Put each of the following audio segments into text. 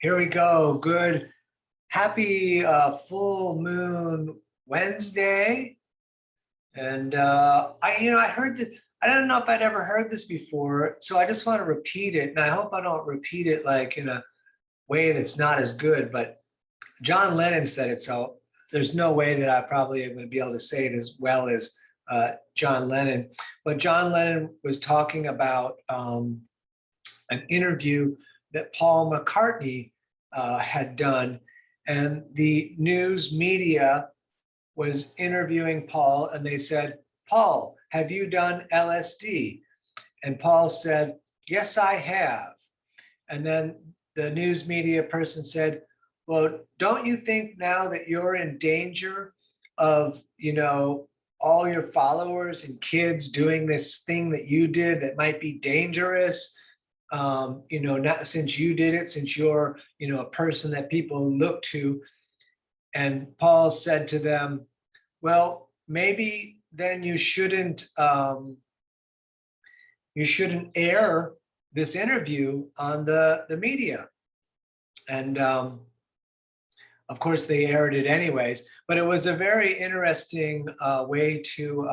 Here we go. Good. Happy full moon Wednesday. And I heard that. I don't know if I'd ever heard this before, so I just want to repeat it. And I hope I don't repeat it like in a way that's not as good. But John Lennon said it, so there's no way that I probably am going to be able to say it as well as John Lennon. But John Lennon was talking about an interview that Paul McCartney had done, and the news media was interviewing Paul, and they said, "Paul, have you done LSD?" And Paul said, "Yes, I have." And then the news media person said, "Well, don't you think now that you're in danger of, all your followers and kids doing this thing that you did that might be dangerous? Not since you did it, since you're, a person that people look to." And Paul said to them, "Well, maybe then you shouldn't air this interview on the media." And of course, they aired it anyways. But it was a very interesting way to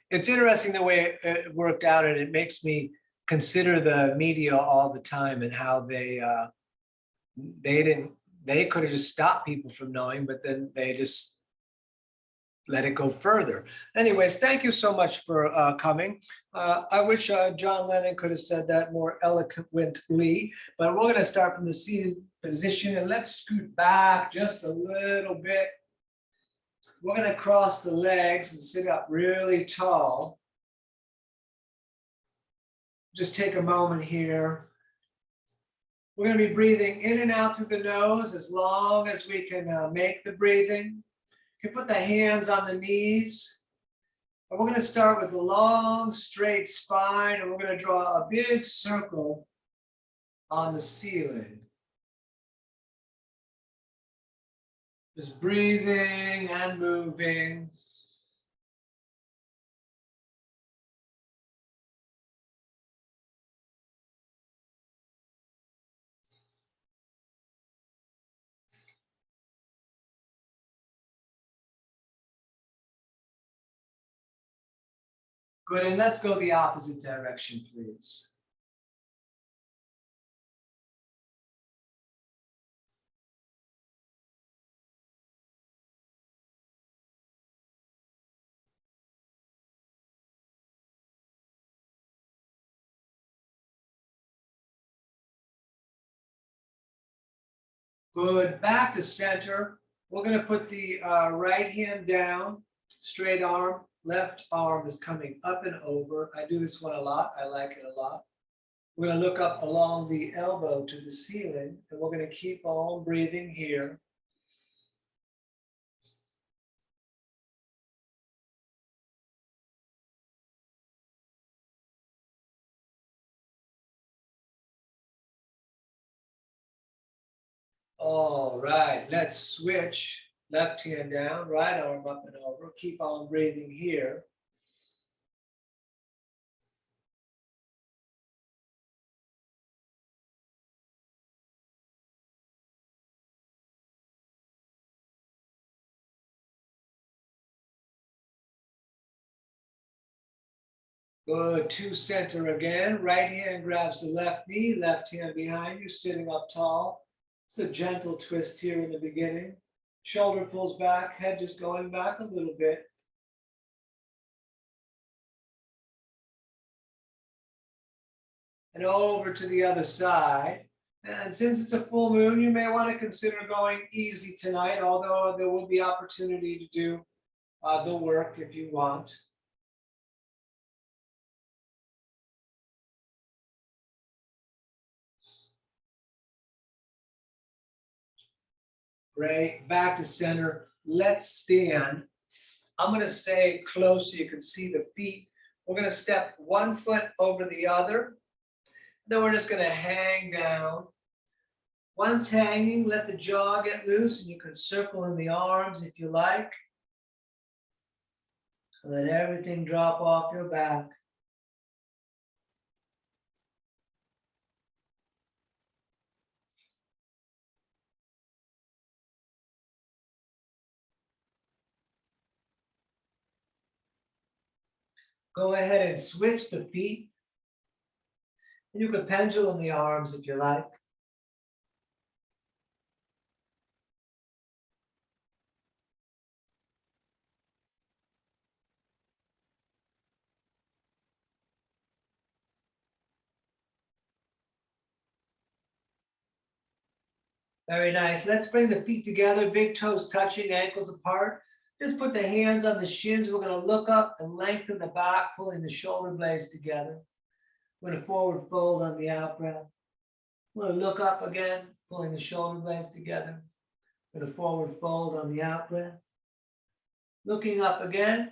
it's interesting the way it worked out, and it makes me consider the media all the time and how they could have just stopped people from knowing, but then they just let it go further. Anyways, thank you so much for coming. I wish John Lennon could have said that more eloquently, but we're going to start from the seated position, and let's scoot back just a little bit. We're going to cross the legs and sit up really tall. Just take a moment here. We're going to be breathing in and out through the nose as long as we can make the breathing. You can put the hands on the knees. And we're going to start with a long, straight spine, and we're going to draw a big circle on the ceiling. Just breathing and moving. Good, and let's go the opposite direction, please. Good, back to center. We're going to put the right hand down, straight arm, left arm is coming up and over. I do this one a lot. I like it a lot. We're going to look up along the elbow to the ceiling, and we're going to keep on breathing here. All right, let's switch. Left hand down, right arm up and over. Keep on breathing here. Good, to center again. Right hand grabs the left knee, left hand behind you, sitting up tall. It's a gentle twist here in the beginning. Shoulder pulls back, head just going back a little bit. And over to the other side. And since it's a full moon, you may want to consider going easy tonight, although there will be opportunity to do the work if you want. Great, back to center. Let's stand. I'm going to say close so you can see the feet. We're going to step one foot over the other. Then we're just going to hang down. Once hanging, let the jaw get loose, and you can circle in the arms if you like. Let everything drop off your back. Go ahead and switch the feet. And you can pendulum the arms if you like. Very nice. Let's bring the feet together, big toes touching, ankles apart. Just put the hands on the shins. We're going to look up and lengthen the back, pulling the shoulder blades together. We're going to forward fold on the out breath. We're going to look up again, pulling the shoulder blades together. We're going to forward fold on the out breath. Looking up again.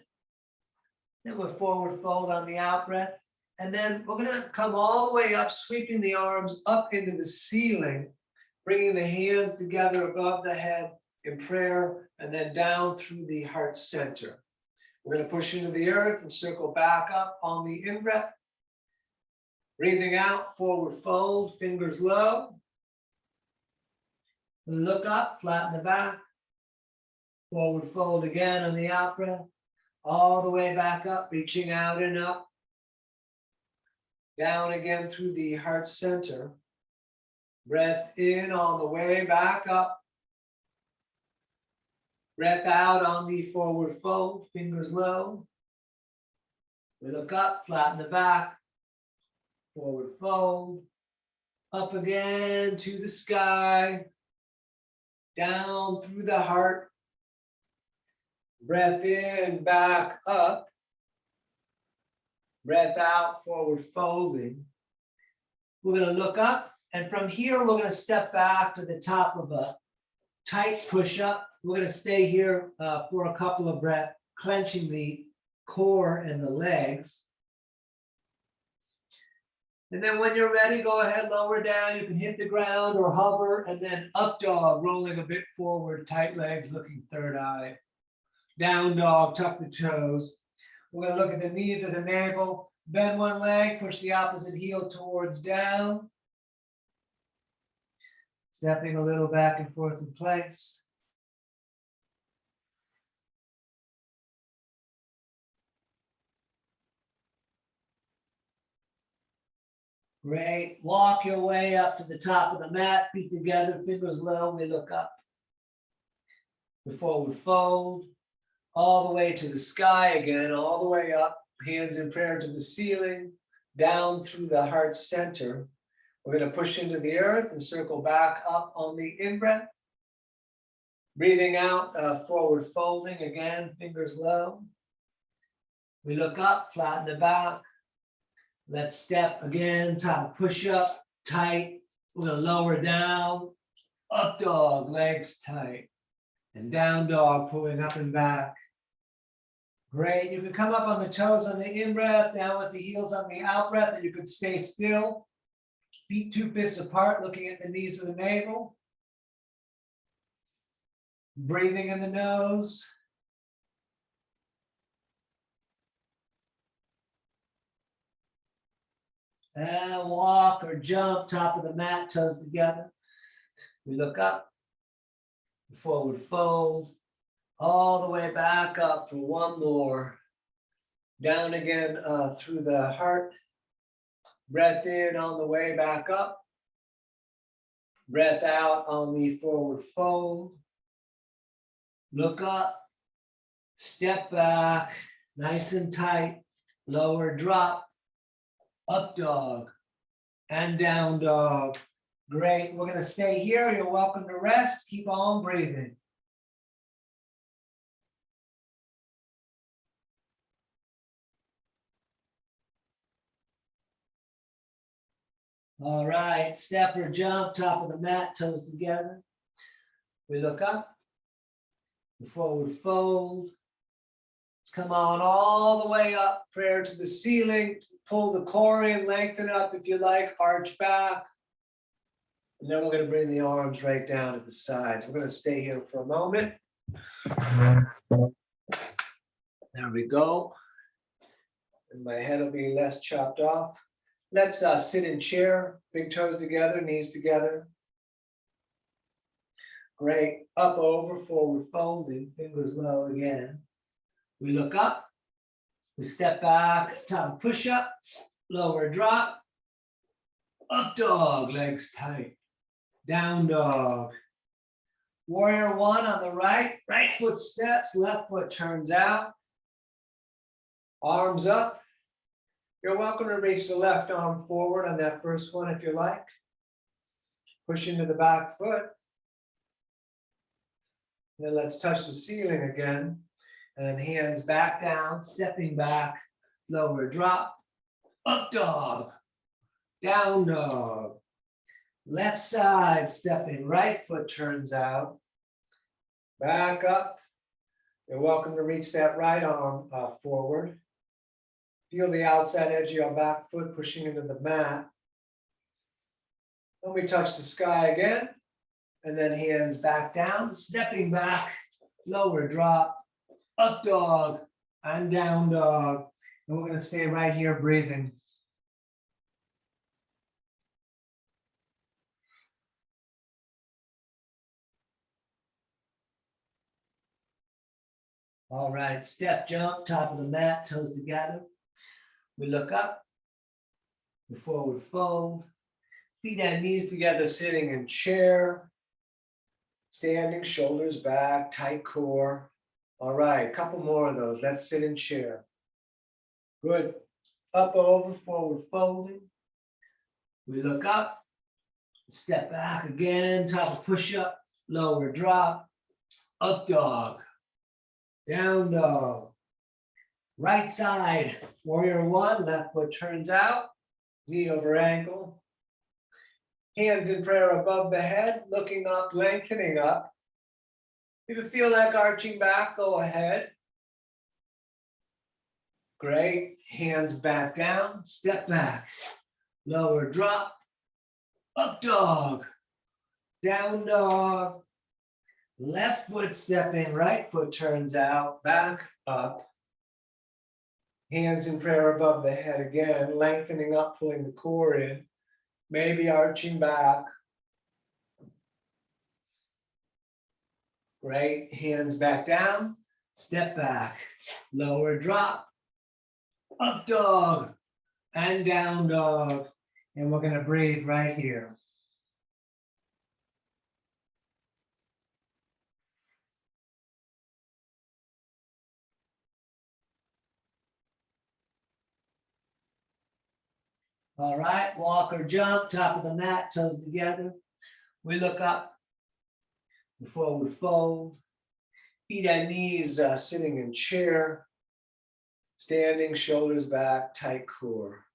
Then we'll forward fold on the out breath. And then we're going to come all the way up, sweeping the arms up into the ceiling, bringing the hands together above the head in prayer, and then down through the heart center. We're going to push into the earth and circle back up on the in-breath. Breathing out, forward fold, fingers low. Look up, flatten the back. Forward fold again on the out breath. All the way back up, reaching out and up. Down again through the heart center. Breath in on the way back up. Breath out on the forward fold, fingers low. We look up, flatten the back. Forward fold. Up again to the sky. Down through the heart. Breath in, back up. Breath out, forward folding. We're going to look up, and from here, we're going to step back to the top of a tight push-up. We're going to stay here for a couple of breaths, clenching the core and the legs. And then when you're ready, go ahead, lower down. You can hit the ground or hover, and then up dog, rolling a bit forward, tight legs, looking third eye. Down dog, tuck the toes. We're going to look at the knees of the navel. Bend one leg, push the opposite heel towards down. Stepping a little back and forth in place. Great. Walk your way up to the top of the mat, feet together, fingers low. We look up. The forward fold. All the way to the sky again, all the way up, hands in prayer to the ceiling, down through the heart center. We're going to push into the earth and circle back up on the in-breath. Breathing out, forward folding again, fingers low. We look up, flatten the back. Let's step again, top push up, tight. We're going to lower down, up dog, legs tight. And down dog, pulling up and back. Great. You can come up on the toes on the in-breath, down with the heels on the out-breath, and you can stay still. Feet 2 fists apart, looking at the knees of the navel. Breathing in the nose. And walk or jump, top of the mat, toes together. We look up, forward fold. All the way back up for one more. Down again through the heart. Breath in on the way back up. Breath out on the forward fold. Look up. Step back. Nice and tight. Lower drop. Up dog. And down dog. Great. We're going to stay here. You're welcome to rest. Keep on breathing. All right, step or jump, top of the mat, toes together. We look up, the forward fold. Let's come on all the way up, prayer to the ceiling. Pull the core in, lengthen up if you like, arch back. And then we're going to bring the arms right down to the sides. We're going to stay here for a moment. There we go. And my head will be less chopped off. Let's sit in chair, big toes together, knees together. Great. Up, over, forward folding, fingers low again. We look up, We step back, top push up, lower drop, up dog, legs tight, down dog. Warrior one on the right, right foot steps, left foot turns out, arms up. You're welcome to reach the left arm forward on that first one if you like. Push into the back foot. Then let's touch the ceiling again. And then hands back down, stepping back, lower drop, up dog, down dog. Left side, stepping right foot turns out, back up. You're welcome to reach that right arm forward. Feel the outside edge of your back foot pushing into the mat. Then we touch the sky again, and then hands back down, stepping back, lower drop, up dog, and down dog. And we're going to stay right here breathing. All right, step, jump, top of the mat, toes together. We look up, we forward fold, feet and knees together, sitting in chair, standing, shoulders back, tight core. All right, a couple more of those. Let's sit in chair. Good. Up, over, forward folding. We look up, step back again, top of push up, lower drop, up dog, down dog. Right side, warrior one, left foot turns out, knee over ankle. Hands in prayer above the head, looking up, lengthening up. If you feel like arching back, go ahead. Great, hands back down, step back, lower drop, up dog, down dog. Left foot stepping, right foot turns out, back up. Hands in prayer above the head again, lengthening up, pulling the core in, maybe arching back. Great, hands back down, step back, lower drop, up dog, and down dog. And we're gonna breathe right here. All right, walk or jump, top of the mat, toes together. We look up, forward fold, feet and knees sitting in chair, standing, shoulders back, tight core.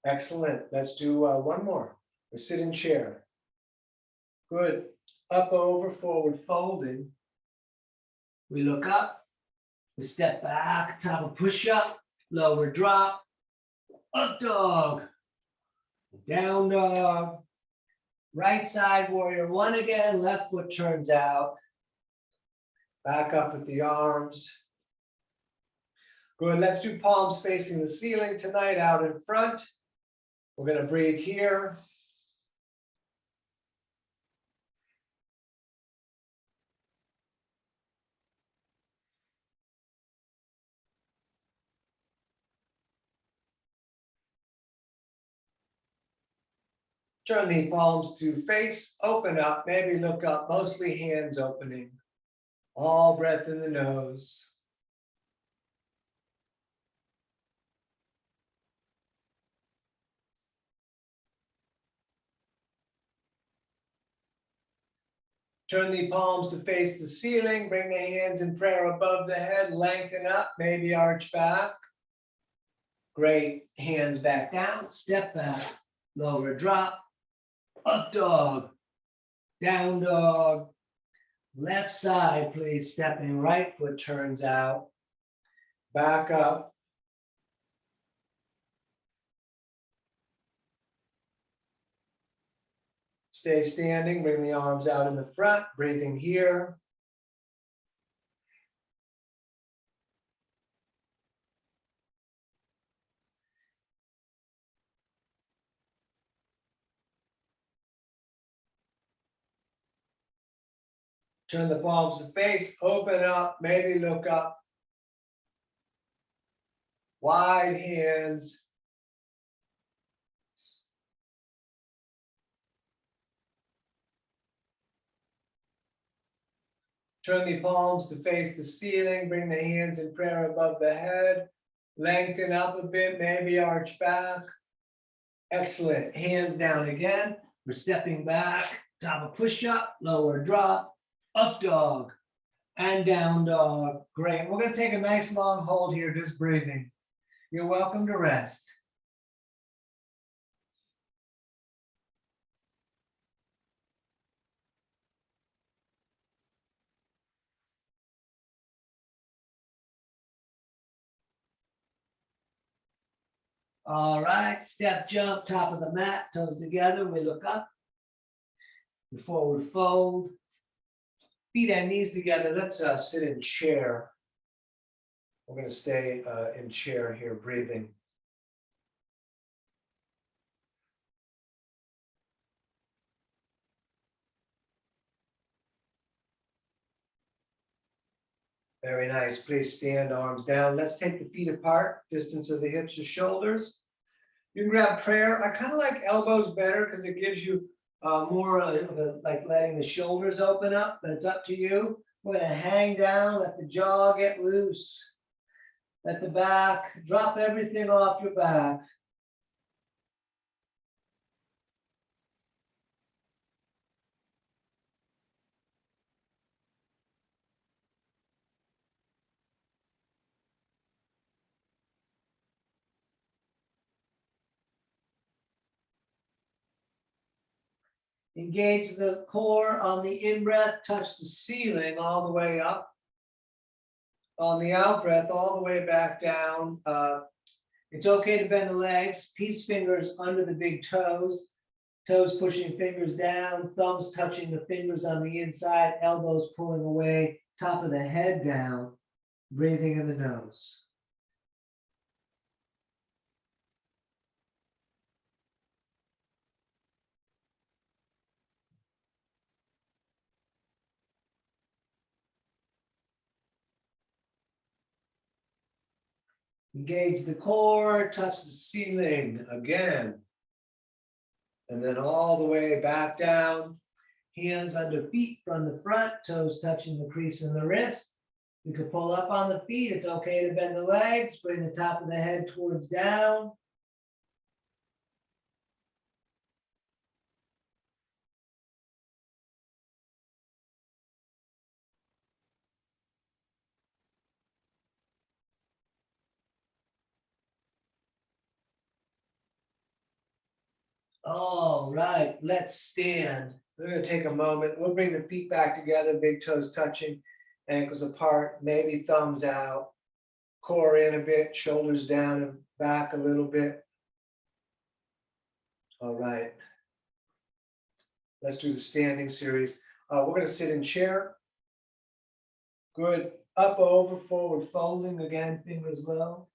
Excellent, let's do one more. We sit in chair. Good, up, over, forward folding. We look up, we step back, top of push up, lower drop, up dog, down dog. Right side, warrior one again, left foot turns out. Back up with the arms. Good, let's do palms facing the ceiling tonight, out in front. We're gonna breathe here. Turn the palms to face, open up, maybe look up, mostly hands opening. All breath in the nose. Turn the palms to face the ceiling, bring the hands in prayer above the head, lengthen up, maybe arch back. Great, hands back down, step back, lower drop, up dog, down dog. Left side, please, stepping right foot turns out, back up. Stay standing, bring the arms out in the front, breathing here. Turn the palms to face, open up, maybe look up. Wide hands. Turn the palms to face the ceiling. Bring the hands in prayer above the head. Lengthen up a bit, maybe arch back. Excellent. Hands down again. We're stepping back. Top of push-up, lower drop, up dog, and down dog. Great. We're going to take a nice long hold here, just breathing. You're welcome to rest. All right, step jump, top of the mat, toes together. We look up. We forward fold. Feet and knees together. Let's sit in chair. We're going to stay in chair here, breathing. Very nice. Please stand, arms down. Let's take the feet apart, distance of the hips to shoulders. You can grab prayer. I kind of like elbows better because it gives you more like letting the shoulders open up, but it's up to you. We're going to hang down, let the jaw get loose. Let the back, drop everything off your back. Engage the core on the in-breath, touch the ceiling all the way up. On the out-breath, all the way back down. It's okay to bend the legs, peace fingers under the big toes, toes pushing fingers down, thumbs touching the fingers on the inside, elbows pulling away, top of the head down, breathing in the nose. Engage the core, touch the ceiling again. And then all the way back down, hands under feet from the front, toes touching the crease in the wrist. You can pull up on the feet. It's okay to bend the legs, bring the top of the head towards down. All right, let's stand. We're going to take a moment. We'll bring the feet back together, big toes touching, ankles apart, maybe thumbs out, core in a bit, shoulders down and back a little bit. All right. Let's do the standing series. We're going to sit in chair. Good. Up, over, forward, folding. Again, fingers low.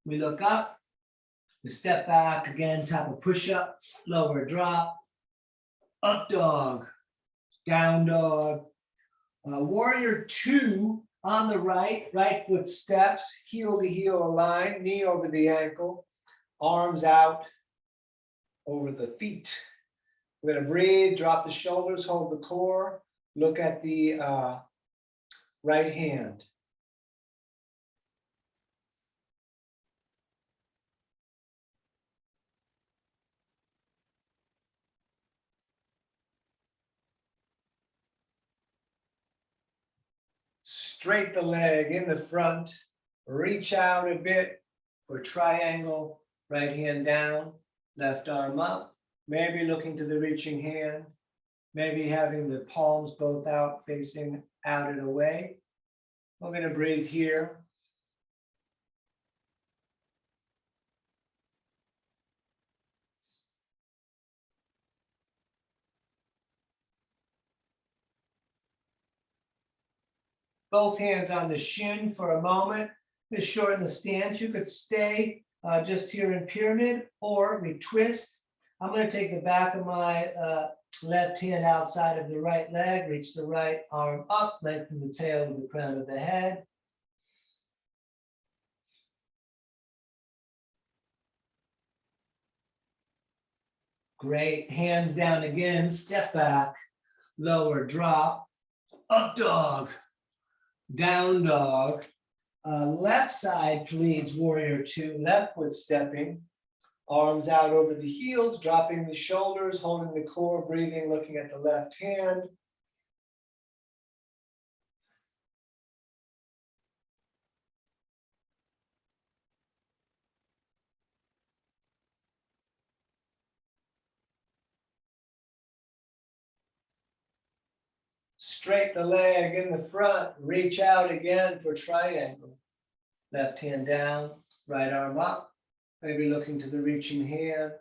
We look up. We step back. Again, top of push-up, lower drop, up dog, down dog. Warrior two on the right, right foot steps, heel to heel align, knee over the ankle, arms out over the feet. We're going to breathe, drop the shoulders, hold the core, look at the right hand. Straight the leg in the front, reach out a bit for triangle, right hand down, left arm up, maybe looking to the reaching hand, maybe having the palms both out, facing out and away. We're going to breathe here. Both hands on the shin for a moment. Just shorten the stance. You could stay just here in pyramid, or we twist. I'm going to take the back of my left hand outside of the right leg, reach the right arm up, lengthen the tail to the crown of the head. Great. Hands down again. Step back. Lower drop. Up dog. Down dog. Left side, please, warrior two. Left foot stepping. Arms out over the heels, dropping the shoulders, holding the core, breathing, looking at the left hand. Straight the leg in the front, reach out again for triangle. Left hand down, right arm up, maybe looking to the reaching hand.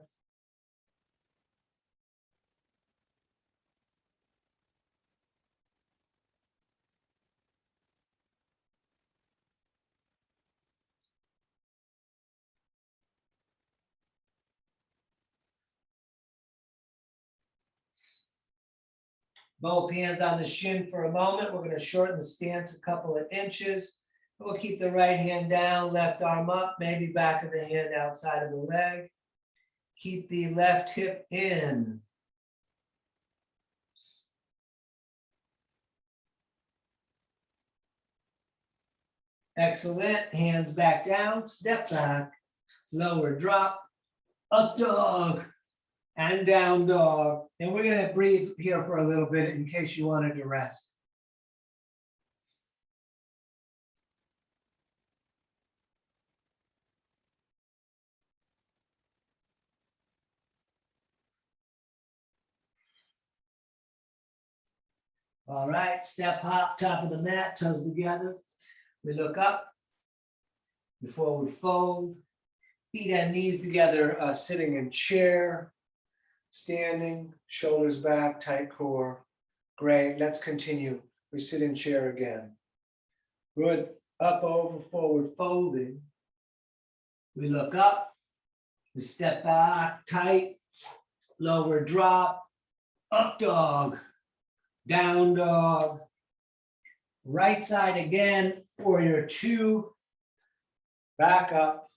Both hands on the shin for a moment. We're going to shorten the stance a couple of inches. We'll keep the right hand down, left arm up, maybe back of the hand outside of the leg. Keep the left hip in. Excellent. Hands back down, step back, lower drop, up dog, and down dog. And we're going to breathe here for a little bit in case you wanted to rest. All right, step hop, top of the mat, toes together. We look up before we fold. Feet and knees together, sitting in chair, standing, shoulders back, tight core. Great, let's continue. We sit in chair again. Good, up, over, forward, folding. We look up, we step back, tight, lower drop, up dog, down dog. Right side again, warrior two, back up,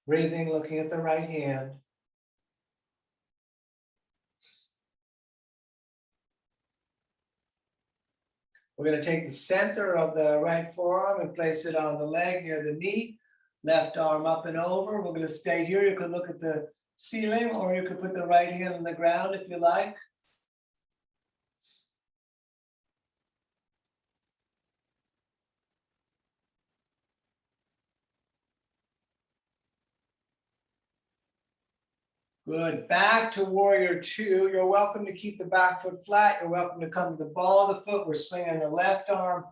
breathing, looking at the right hand. We're going to take the center of the right forearm and place it on the leg near the knee. Left arm up and over. We're going to stay here. You can look at the ceiling or you can put the right hand on the ground if you like. Good. Back to warrior two. You're welcome to keep the back foot flat. You're welcome to come to the ball of the foot. We're swinging the left arm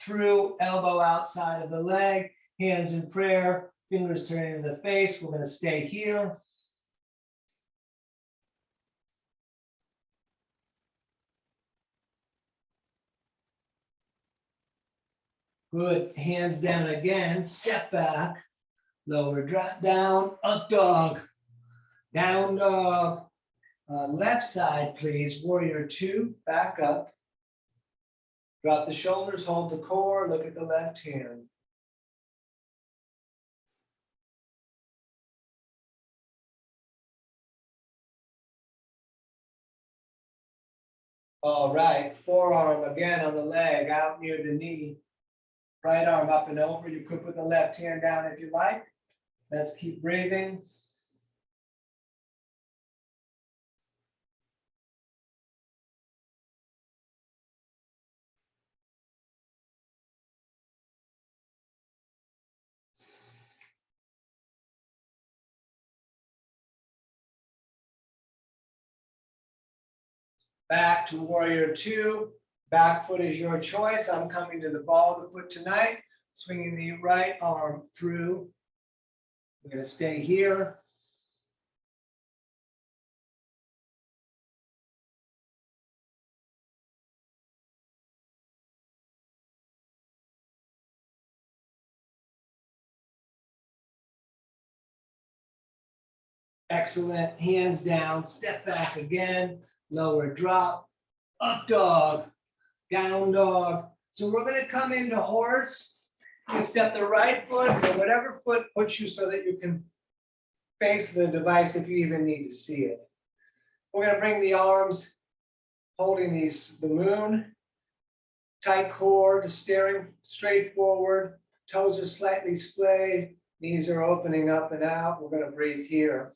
through, elbow outside of the leg, hands in prayer, fingers turning to the face. We're going to stay here. Good. Hands down again. Step back. Lower drop down. Up dog. Down dog. Left side, please. Warrior two. Back up. Drop the shoulders. Hold the core. Look at the left hand. All right. Forearm again on the leg. Out near the knee. Right arm up and over. You could put the left hand down if you like. Let's keep breathing. Back to warrior two. Back foot is your choice. I'm coming to the ball of the foot tonight. Swinging the right arm through. We're going to stay here. Excellent. Hands down. Step back again. Lower drop. Up dog. Down dog. So we're going to come into horse. You can step the right foot or whatever foot puts you so that you can face the device if you even need to see it. We're going to bring the arms holding the moon, tight core, just staring straight forward. Toes are slightly splayed, knees are opening up and out. We're going to breathe here.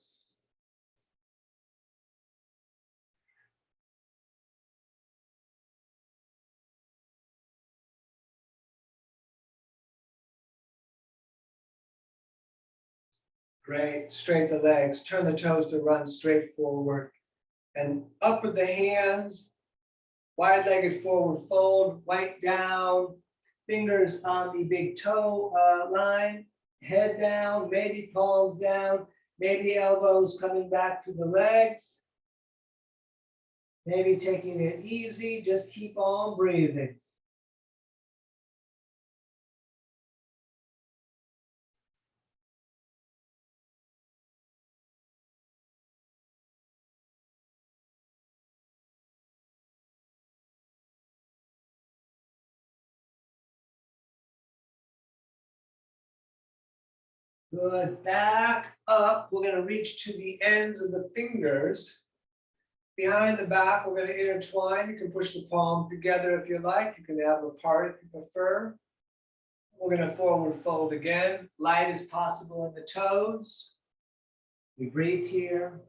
Great, straight the legs, turn the toes to run straight forward. And up with the hands, wide-legged forward fold, right down, fingers on the big toe line, head down, maybe palms down, maybe elbows coming back to the legs. Maybe taking it easy, just keep on breathing. Good, back up. We're going to reach to the ends of the fingers. Behind the back, we're going to intertwine. You can push the palm together if you like. You can have them apart if you prefer. We're going to forward fold again. Light as possible in the toes. We breathe here.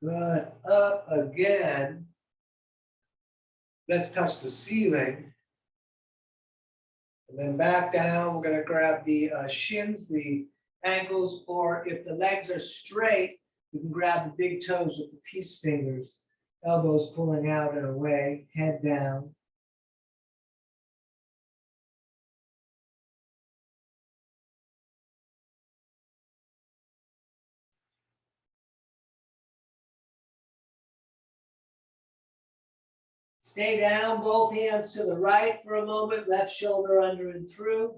Good, up again. Let's touch the ceiling. And then back down, we're going to grab the shins, the ankles, or if the legs are straight, you can grab the big toes with the peace fingers, elbows pulling out and away, head down. Stay down, both hands to the right for a moment, left shoulder under and through.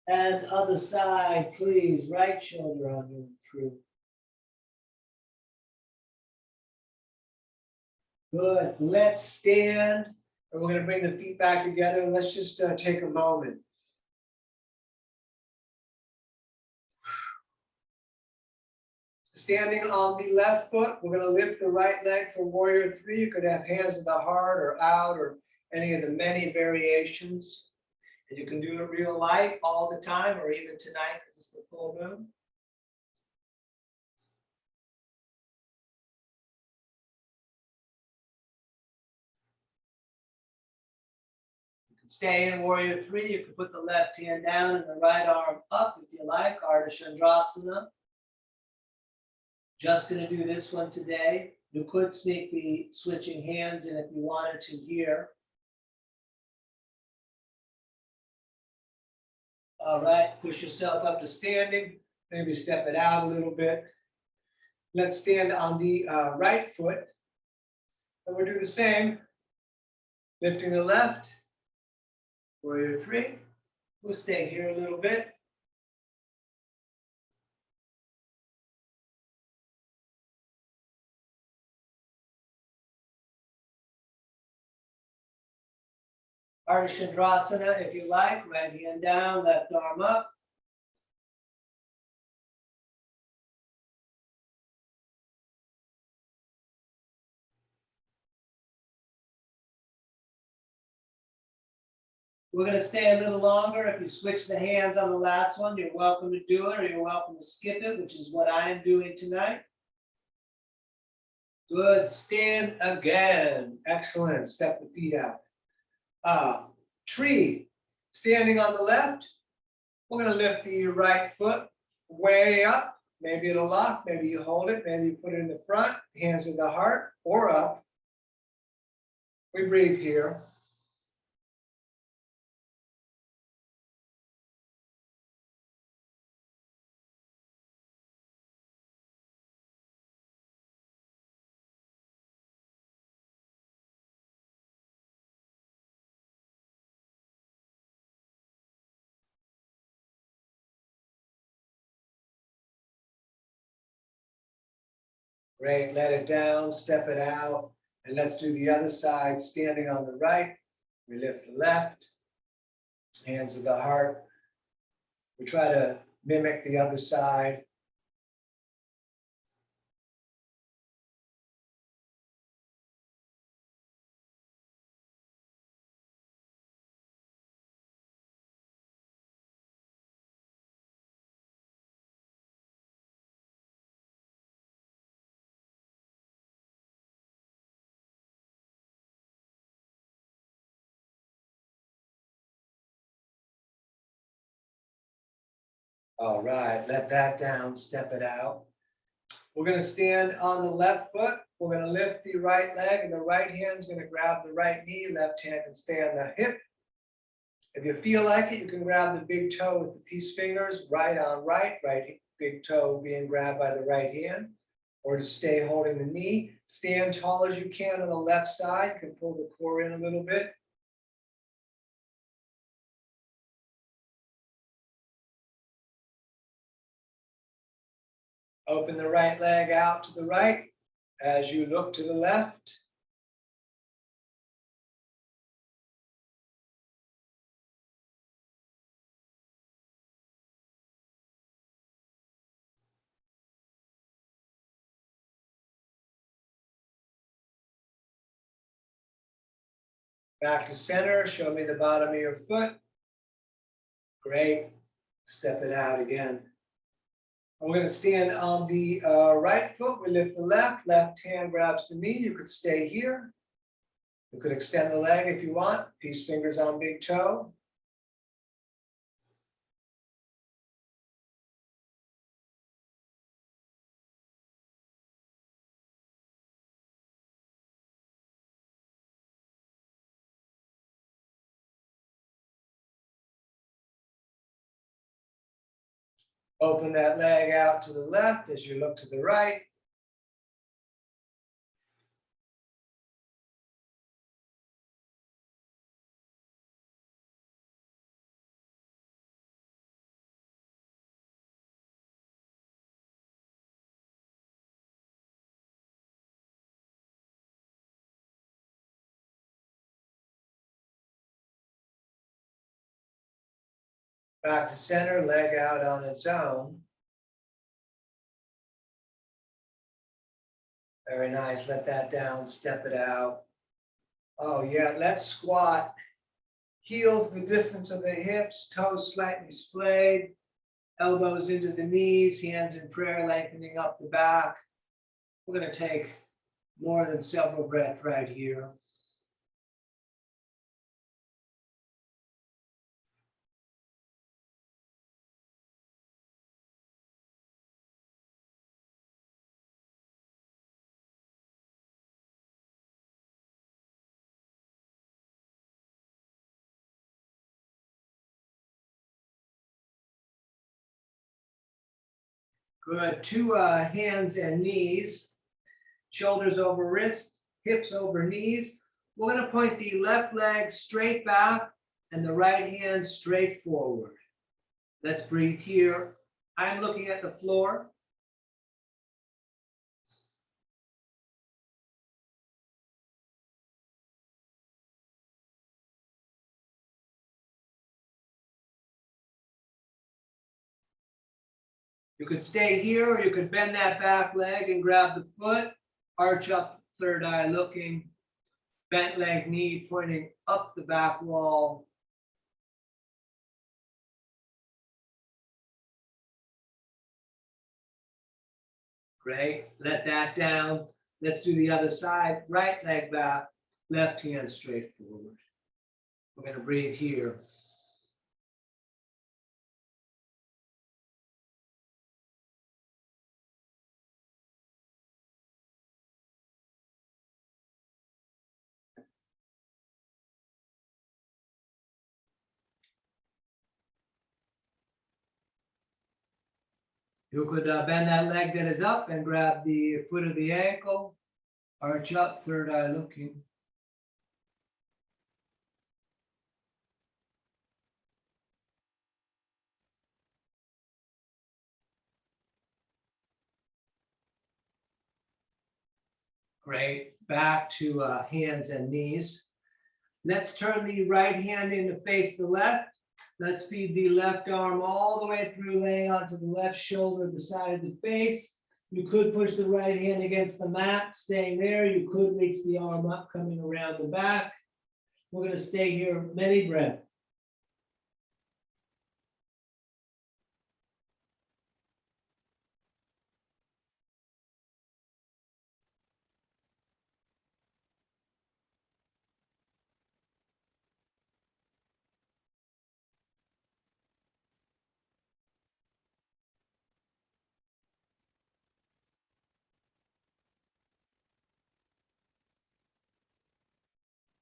And other side, please, right shoulder under and through. Good, let's stand. And we're going to bring the feet back together. Let's just take a moment. Standing on the left foot, we're going to lift the right leg for warrior three. You could have hands at the heart or out or any of the many variations. And you can do it real light all the time or even tonight because it's the full moon. You can stay in warrior three. You can put the left hand down and the right arm up if you like, Ardha Chandrasana. Just going to do this one today. You could sneak the switching hands in if you wanted to here. All right, push yourself up to standing. Maybe step it out a little bit. Let's stand on the right foot. And we'll do the same. Lifting the left. Warrior three. We'll stay here a little bit. Ardha Chandrasana, if you like, right hand down, left arm up. We're going to stay a little longer. If you switch the hands on the last one, you're welcome to do it, or you're welcome to skip it, which is what I am doing tonight. Good, stand again. Excellent, step the feet out. Tree, standing on the left. We're going to lift the right foot way up. Maybe it'll lock, maybe you hold it, maybe you put it in the front, hands in the heart, or up. We breathe here. Great, let it down, step it out. And let's do the other side, standing on the right. We lift the left, hands to the heart. We try to mimic the other side. All right, let that down, step it out. We're going to stand on the left foot. We're going to lift the right leg, and the right hand's going to grab the right knee. Left hand can stay on the hip. If you feel like it, you can grab the big toe with the peace fingers, right on right big toe being grabbed by the right hand, or to stay holding the knee. Stand tall as you can on the left side. You can pull the core in a little bit. Open the right leg out to the right as you look to the left. Back to center, show me the bottom of your foot. Great, step it out again. We're going to stand on the right foot. We lift the left hand grabs the knee. You could stay here. You could extend the leg if you want. Peace fingers on big toe. Open that leg out to the left as you look to the right. Back to center, leg out on its own. Very nice, let that down, step it out. Oh yeah, let's squat. Heels the distance of the hips, toes slightly splayed, elbows into the knees, hands in prayer, lengthening up the back. We're going to take more than several breaths right here. Good. Two hands and knees, shoulders over wrists, hips over knees. We're going to point the left leg straight back and the right hand straight forward. Let's breathe here. I'm looking at the floor. You could stay here, or you could bend that back leg and grab the foot, arch up, third eye looking, bent leg, knee pointing up the back wall. Great, let that down. Let's do the other side, right leg back, left hand straight forward. We're going to breathe here. You could bend that leg that is up and grab the foot of the ankle, arch up, third eye looking. Great. Back to hands and knees. Let's turn the right hand in to face the left. Let's feed the left arm all the way through, laying onto the left shoulder, the side of the face. You could push the right hand against the mat, staying there. You could reach the arm up, coming around the back. We're going to stay here many breaths.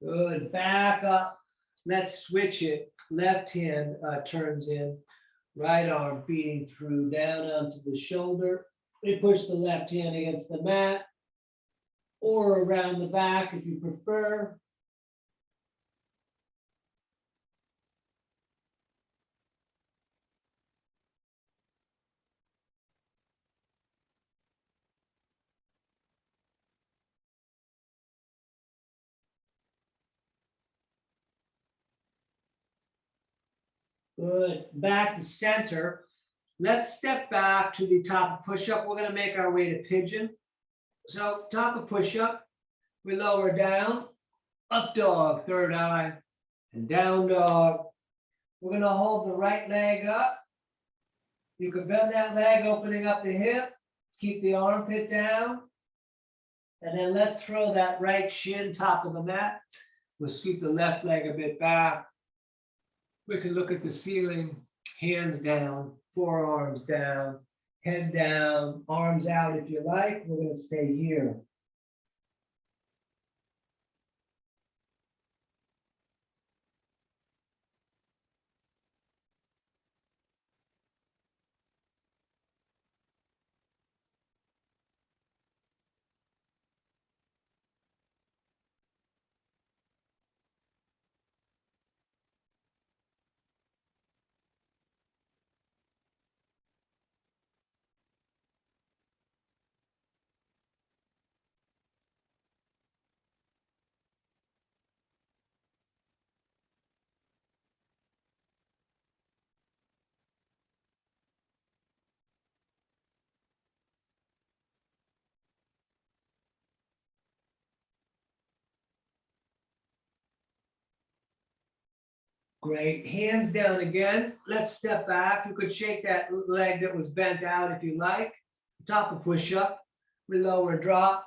Good. Back up. Let's switch it. Left hand turns in. Right arm feeding through down onto the shoulder. We push the left hand against the mat or around the back if you prefer. Good. Back to center. Let's step back to the top of push-up. We're going to make our way to pigeon. So top of push-up, we lower down, up dog, third eye, and down dog. We're going to hold the right leg up. You can bend that leg, opening up the hip, keep the armpit down, and then let's throw that right shin top of the mat. We'll scoop the left leg a bit back. We can look at the ceiling, hands down, forearms down, head down, arms out if you like. We're going to stay here. Great. Hands down again. Let's step back. You could shake that leg that was bent out if you like. Top of push-up. We lower drop.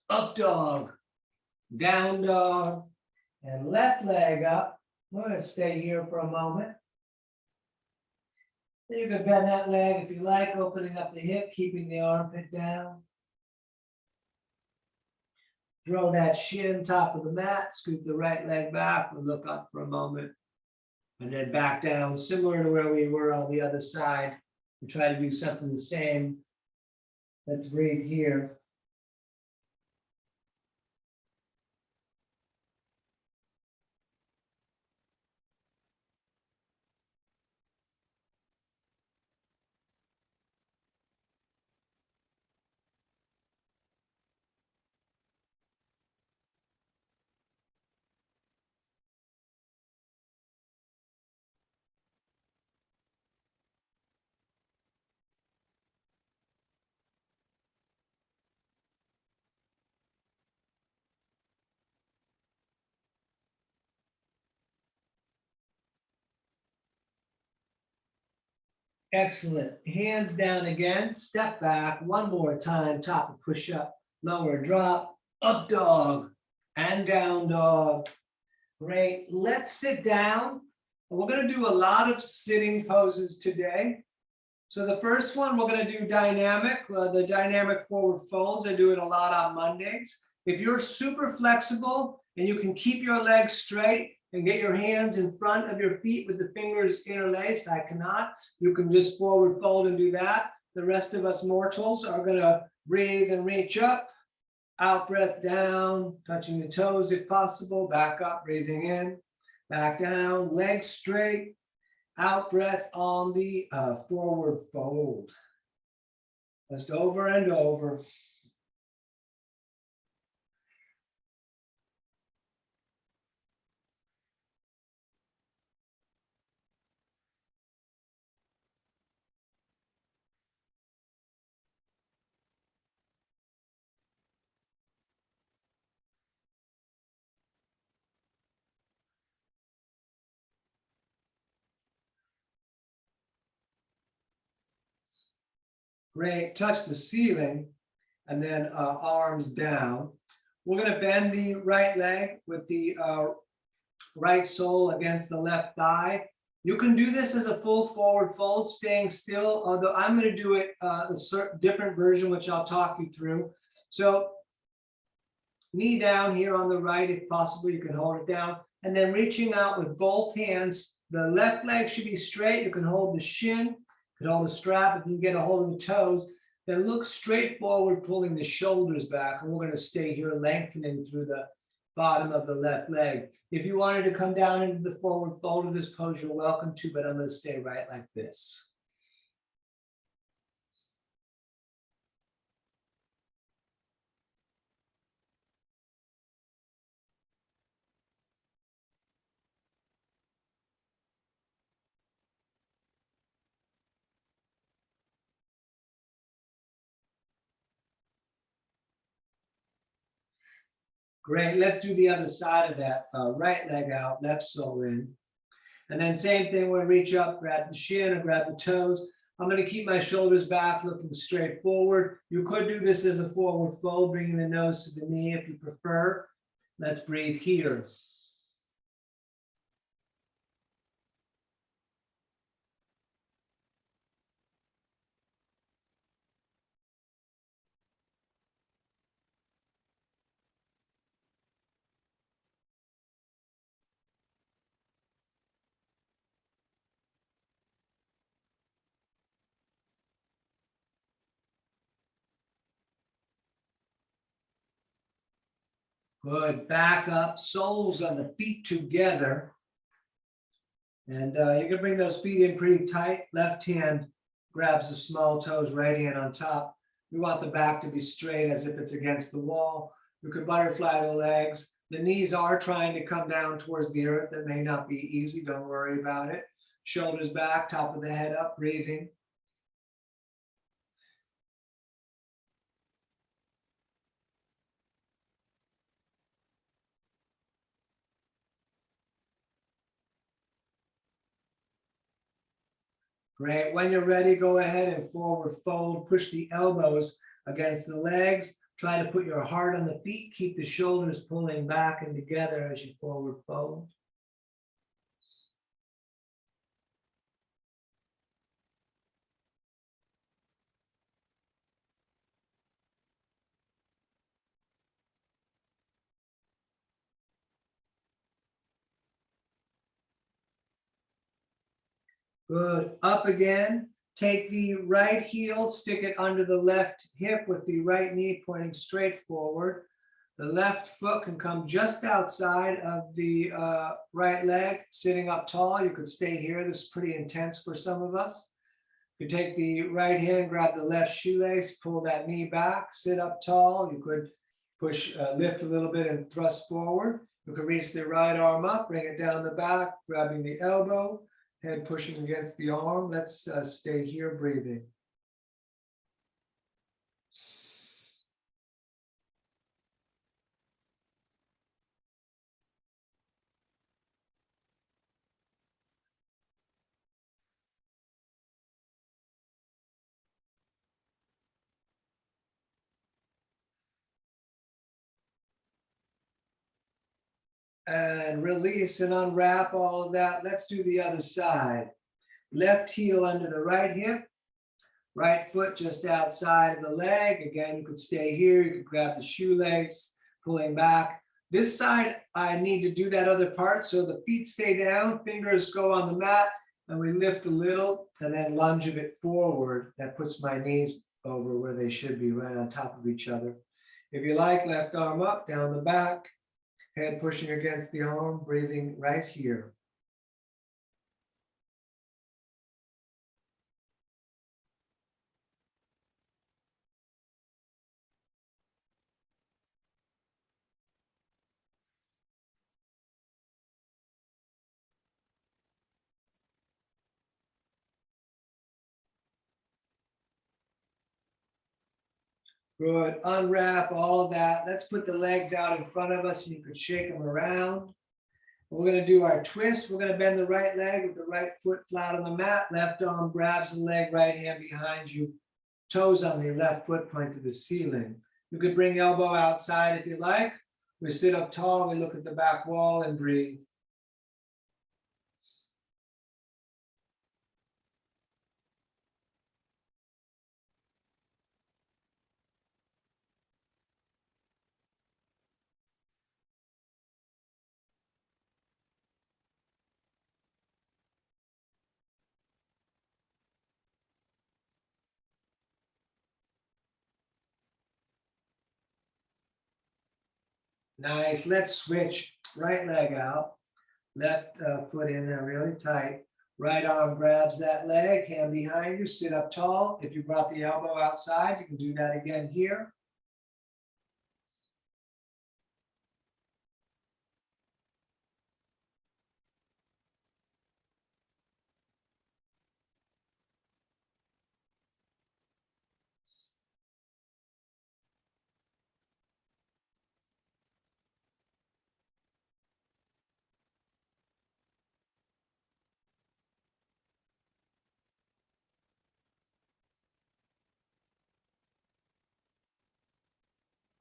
Up dog. Down dog. And left leg up. We're going to stay here for a moment. Then you can bend that leg if you like, opening up the hip, keeping the armpit down. Throw that shin top of the mat. Scoop the right leg back. We'll look up for a moment. And then back down, similar to where we were on the other side. We try to do something the same. Let's breathe here. Excellent. Hands down again. Step back one more time. Top of push-up. Lower drop. Up dog. And down dog. Great. Let's sit down. We're going to do a lot of sitting poses today. So the first one, we're going to do dynamic. The dynamic forward folds. I do it a lot on Mondays. If you're super flexible and you can keep your legs straight and get your hands in front of your feet with the fingers interlaced, I cannot. You can just forward fold and do that. The rest of us mortals are going to breathe and reach up. Out breath down, touching the toes if possible. Back up, breathing in. Back down, legs straight. Out breath on the forward fold. Just over and over. Great. Touch the ceiling and then arms down. We're going to bend the right leg with the right sole against the left thigh. You can do this as a full forward fold, staying still, although I'm going to do it a different version, which I'll talk you through. So knee down here on the right, if possible, you can hold it down. And then reaching out with both hands. The left leg should be straight. You can hold the shin, you can hold the strap, if you can get a hold of the toes. Then look straight forward, pulling the shoulders back. And we're going to stay here, lengthening through the bottom of the left leg. If you wanted to come down into the forward fold of this pose, you're welcome to, but I'm going to stay right like this. Great. Let's do the other side of that. Right leg out, left sole in. And then same thing, we'll reach up, grab the shin or grab the toes. I'm going to keep my shoulders back, looking straight forward. You could do this as a forward fold, bringing the nose to the knee if you prefer. Let's breathe here. Good. Back up, soles on the feet together. And you can bring those feet in pretty tight. Left hand grabs the small toes, right hand on top. We want the back to be straight as if it's against the wall. You can butterfly the legs. The knees are trying to come down towards the earth. That may not be easy. Don't worry about it. Shoulders back, top of the head up, breathing. Great. When you're ready, go ahead and forward fold. Push the elbows against the legs. Try to put your heart on the feet. Keep the shoulders pulling back and together as you forward fold. Good. Up again. Take the right heel, stick it under the left hip with the right knee pointing straight forward. The left foot can come just outside of the right leg, sitting up tall. You could stay here. This is pretty intense for some of us. You take the right hand, grab the left shoelace, pull that knee back, sit up tall. You could push, lift a little bit and thrust forward. You can reach the right arm up, bring it down the back, grabbing the elbow, head pushing against the arm. Let's stay here, breathing. And release and unwrap all of that. Let's do the other side. Left heel under the right hip, right foot just outside of the leg. Again, you could stay here. You could grab the shoelace, pulling back. This side, I need to do that other part. So the feet stay down, fingers go on the mat, and we lift a little and then lunge a bit forward. That puts my knees over where they should be, right on top of each other. If you like, left arm up, down the back. Head pushing against the arm, breathing right here. Good. Unwrap all of that. Let's put the legs out in front of us and you could shake them around. We're going to do our twist. We're going to bend the right leg with the right foot flat on the mat. Left arm grabs the leg, right hand behind you. toes on the left foot point to the ceiling. You could bring elbow outside if you like. We sit up tall, we look at the back wall and breathe. Nice. Let's switch. Right leg out. Left foot in there really tight. Right arm grabs that leg, hand behind you, sit up tall. If you brought the elbow outside, you can do that again here.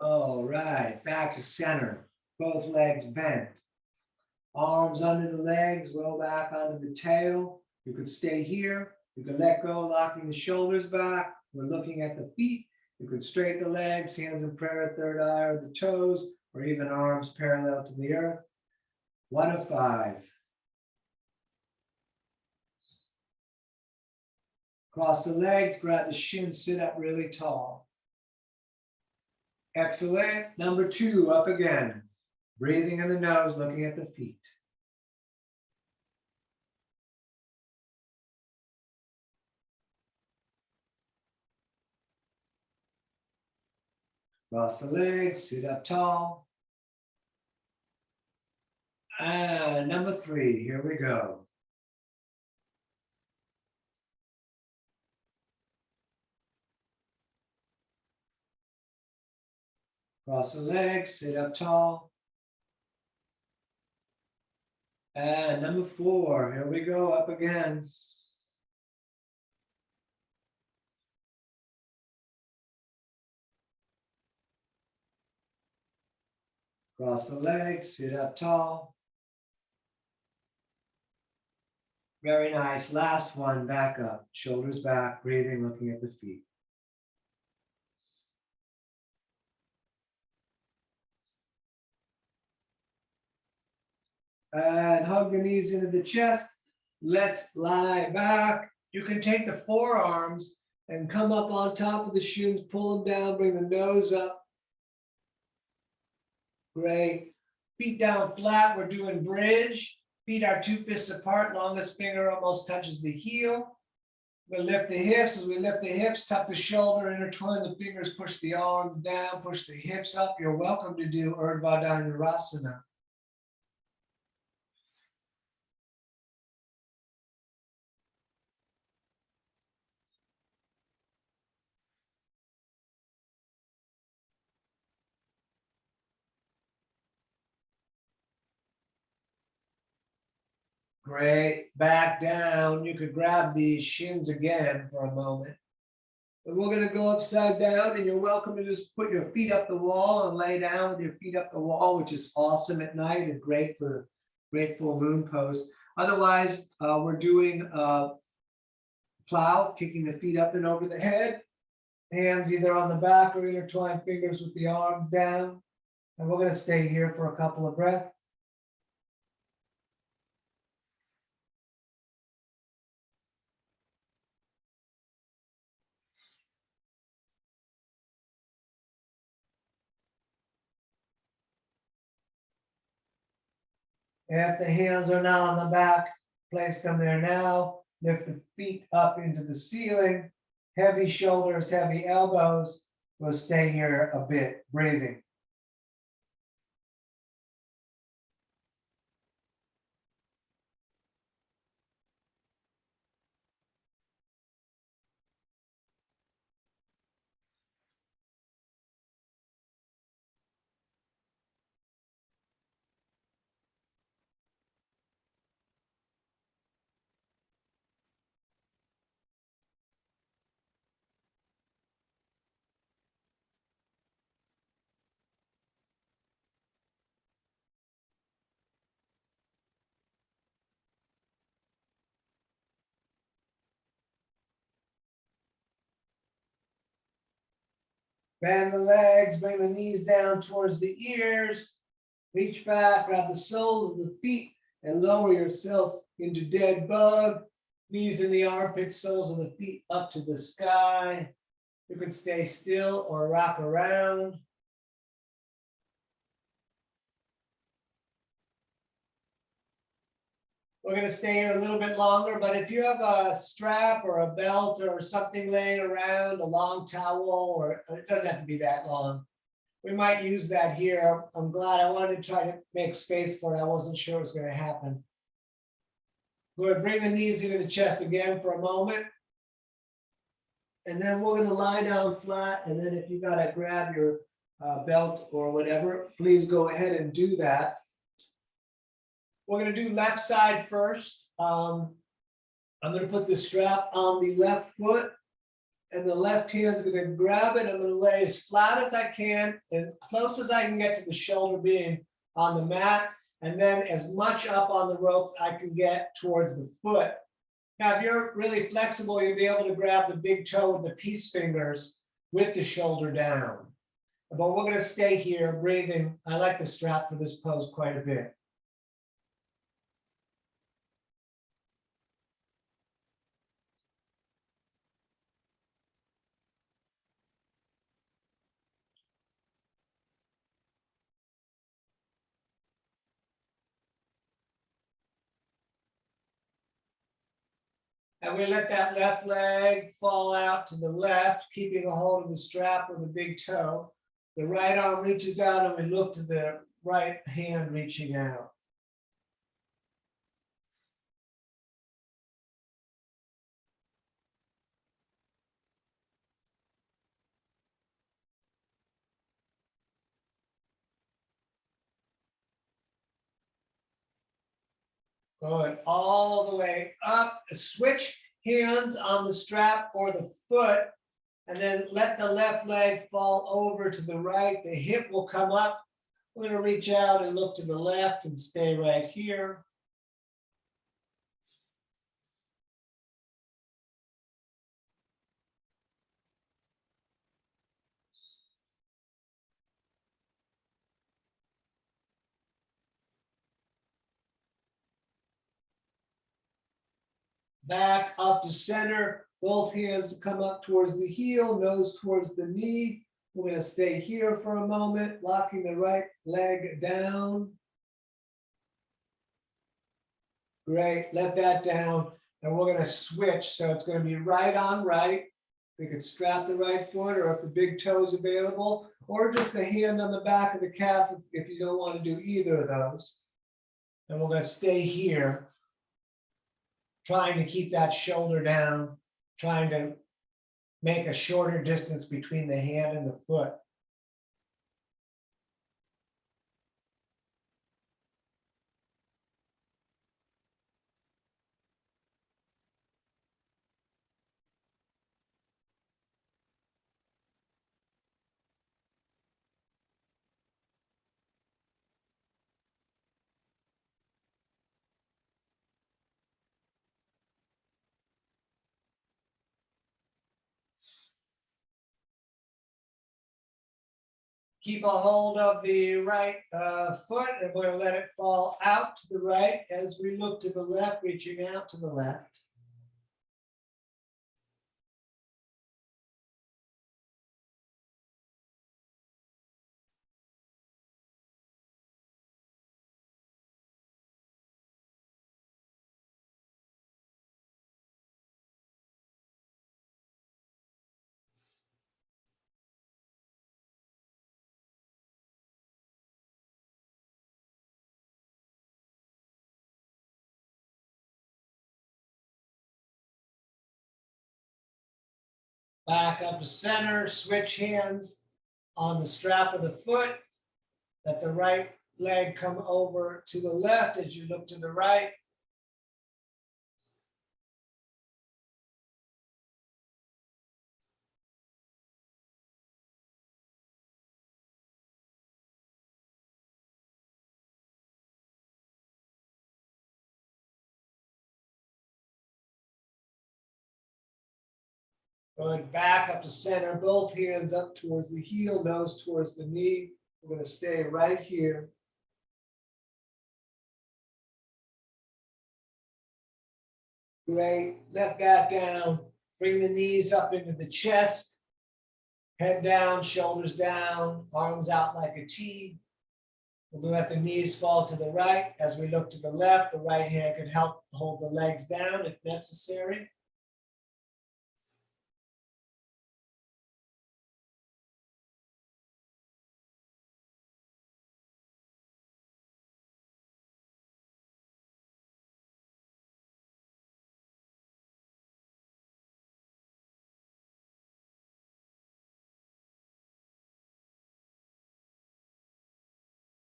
All right, back to center. Both legs bent. Arms under the legs, roll back onto the tail. You could stay here. You could let go, locking the shoulders back. We're looking at the feet. You could straighten the legs, hands in prayer, third eye, or the toes, or even arms parallel to the earth. 1 of 5. Cross the legs, grab the shins, sit up really tall. Excellent. Number 2, up again. Breathing in the nose, looking at the feet. Cross the legs, sit up tall. And number 3, here we go. Cross the legs, sit up tall. And number 4, here we go, up again. Cross the legs, sit up tall. Very nice. Last one, back up. Shoulders back, breathing, looking at the feet. And hug the knees into the chest. Let's lie back. You can take the forearms and come up on top of the shins, pull them down, bring the nose up. Great. Feet down flat, we're doing bridge. Feet are 2 fists apart, longest finger almost touches the heel. We'll lift the hips. As we lift the hips, tuck the shoulder, intertwine the fingers, push the arms down, push the hips up. You're welcome to do Urdhva Dhanurasana. Great. Back down. You could grab the shins again for a moment. And we're going to go upside down, and you're welcome to just put your feet up the wall and lay down with your feet up the wall, which is awesome at night and great for great full moon pose. Otherwise, we're doing plow, kicking the feet up and over the head, hands either on the back or intertwined fingers with the arms down. And we're going to stay here for a couple of breaths. If the hands are not on the back, place them there now. Lift the feet up into the ceiling. Heavy shoulders, heavy elbows. We'll stay here a bit, breathing. Bend the legs, bring the knees down towards the ears. Reach back, grab the soles of the feet, and lower yourself into dead bug. Knees in the armpits, soles of the feet up to the sky. You can stay still or rock around. We're going to stay here a little bit longer, but if you have a strap or a belt or something laying around, a long towel, or it doesn't have to be that long, we might use that here. I'm glad. I wanted to try to make space for it. I wasn't sure it was going to happen. We're going to bring the knees into the chest again for a moment. And then we're going to lie down flat. And then if you got to grab your belt or whatever, please go ahead and do that. We're going to do left side first. I'm going to put the strap on the left foot, and the left hand's going to grab it. I'm going to lay as flat as I can, as close as I can get to the shoulder being on the mat, and then as much up on the rope I can get towards the foot. Now, if you're really flexible, you'll be able to grab the big toe with the peace fingers with the shoulder down. But we're going to stay here breathing. I like the strap for this pose quite a bit. And we let that left leg fall out to the left, keeping a hold of the strap with the big toe. The right arm reaches out and we look to the right hand reaching out. Going all the way up. Switch hands on the strap or the foot, and then let the left leg fall over to the right. The hip will come up. We're going to reach out and look to the left and stay right here. Back up to center. Both hands come up towards the heel, nose towards the knee. We're going to stay here for a moment, locking the right leg down. Great, let that down. And we're going to switch. So it's going to be right on right. We could strap the right foot, or if the big toe is available, or just the hand on the back of the calf if you don't want to do either of those. And we're going to stay here, trying to keep that shoulder down, trying to make a shorter distance between the hand and the foot. Keep a hold of the right foot, and we're going to let it fall out to the right as we look to the left, reaching out to the left. Back up to center, switch hands on the strap of the foot. Let the right leg come over to the left as you look to the right. Going back up to center, both hands up towards the heel, nose towards the knee. We're going to stay right here. Great. Let that down. Bring the knees up into the chest. Head down, shoulders down, arms out like a T. We're going to let the knees fall to the right. As we look to the left, the right hand can help hold the legs down if necessary.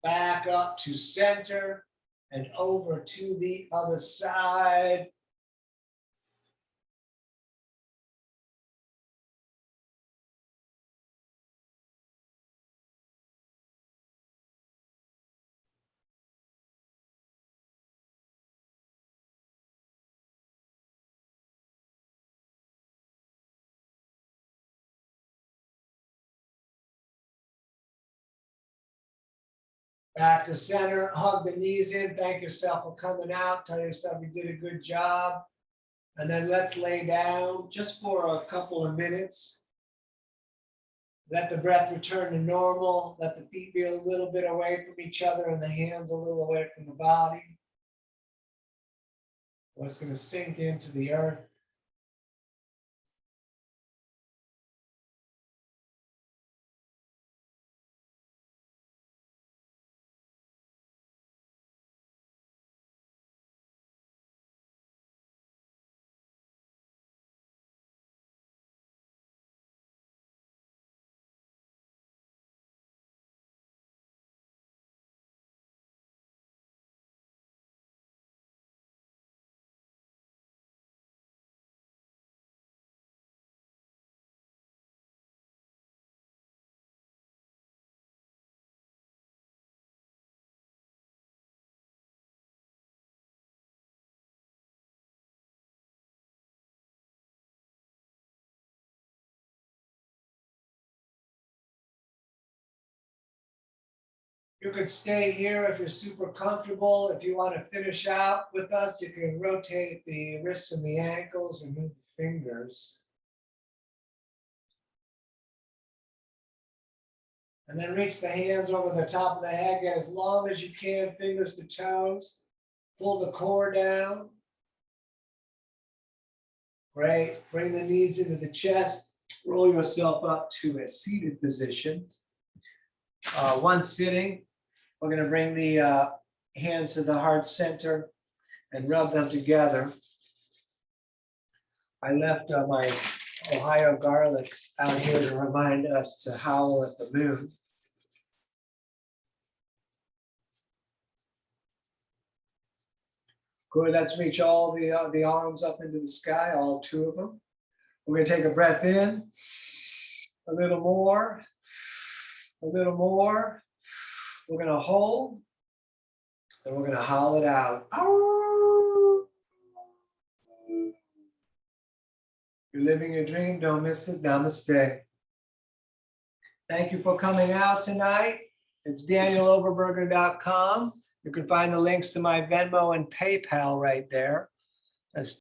Back up to center and over to the other side. Back to center, hug the knees in, thank yourself for coming out, tell yourself you did a good job. And then let's lay down just for a couple of minutes. Let the breath return to normal, let the feet be a little bit away from each other and the hands a little away from the body. It's going to sink into the earth. You could stay here if you're super comfortable. If you want to finish out with us, you can rotate the wrists and the ankles and move the fingers. And then reach the hands over the top of the head, get as long as you can, fingers to toes. Pull the core down. Great. Bring the knees into the chest. Roll yourself up to a seated position. One sitting. We're going to bring the hands to the heart center and rub them together. I left my Ohio garlic out here to remind us to howl at the moon. Good, let's reach all the arms up into the sky, all two of them. We're going to take a breath in, a little more, a little more. We're going to hold, and we're going to howl it out. You're living your dream, don't miss it. Namaste. Thank you for coming out tonight. It's DanielOverberger.com. You can find the links to my Venmo and PayPal right there. That's